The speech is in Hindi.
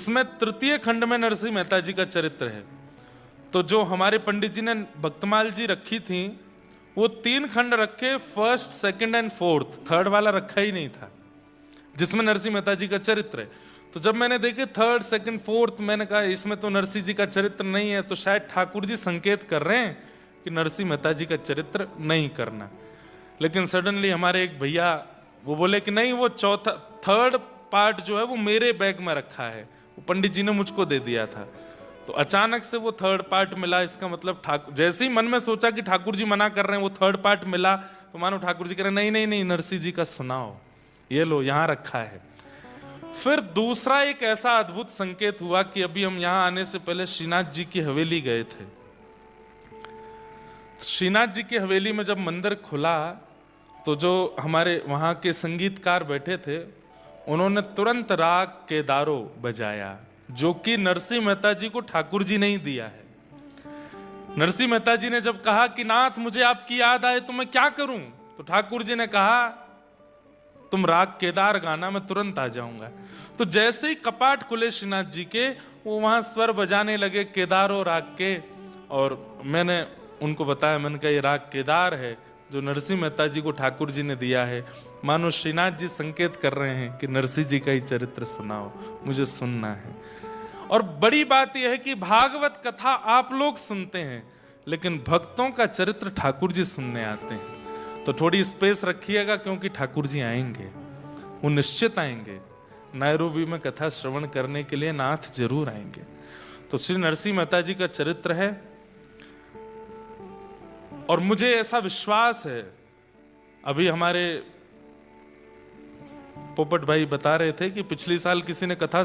इसमें तृतीय खंड में नरसिंह मेहता जी का चरित्र है। तो जो हमारे पंडित जी ने भक्तमाल जी रखी थी वो 3 खंड रखे, first, second and fourth, third वाला रखा ही नहीं था जिसमें नरसिंह मेहता जी का चरित्र है। तो जब मैंने देखे थर्ड, सेकंड, फोर्थ, मैंने कहा इसमें तो नरसिंह जी का चरित्र नहीं है, तो शायद ठाकुर जी संकेत कर रहे हैं कि नरसिंह मेहता जी का चरित्र नहीं करना। लेकिन सडनली हमारे एक भैया वो बोले कि नहीं, वो थर्ड पार्ट जो है वो मेरे बैग में रखा है, वो पंडित जी ने मुझको दे दिया था। तो अचानक से वो थर्ड पार्ट मिला। इसका मतलब ठाकुर, जैसे ही मन में सोचा कि ठाकुर जी मना कर रहे हैं, वो थर्ड पार्ट मिला, तो मानो ठाकुर जी कह रहे हैं नहीं नहीं नहीं, नरसिंह जी का सुनाओ, ये लो यहां रखा है। फिर दूसरा एक ऐसा अद्भुत संकेत हुआ कि अभी हम यहां आने से पहले श्रीनाथ जी की हवेली गए थे। श्रीनाथ जी की हवेली में जब मंदिर खुला तो जो हमारे वहां के संगीतकार बैठे थे उन्होंने तुरंत राग केदारो बजाया, जो कि नरसिंह मेहता जी को ठाकुर जी ने ही दिया है। नरसिंह मेहता जी ने जब कहा कि नाथ मुझे आपकी याद आए तो मैं क्या करूं, तो ठाकुर जी ने कहा तुम राग केदार गाना, मैं तुरंत आ जाऊंगा। तो जैसे ही कपाट खुले श्रीनाथ जी के, वो वहां स्वर बजाने लगे केदारो राग के, और मैंने उनको बताया, मैंने कहा ये राग केदार है जो नरसिंह मेहता जी को ठाकुर जी ने दिया है। मानो श्रीनाथ जी संकेत कर रहे हैं कि नरसिंह जी का ही चरित्र सुनाओ, मुझे सुनना है। और बड़ी बात यह है कि भागवत कथा आप लोग सुनते हैं, लेकिन भक्तों का चरित्र ठाकुर जी सुनने आते हैं। तो थोड़ी स्पेस रखिएगा, क्योंकि ठाकुर जी आएंगे, वो निश्चित आएंगे। नैरोबी में कथा श्रवण करने के लिए नाथ जरूर आएंगे। तो श्री नरसिंह मेहता जी का चरित्र है, और मुझे ऐसा विश्वास है, अभी हमारे पोपट भाई बता रहे थे कि पिछले साल किसी ने कथा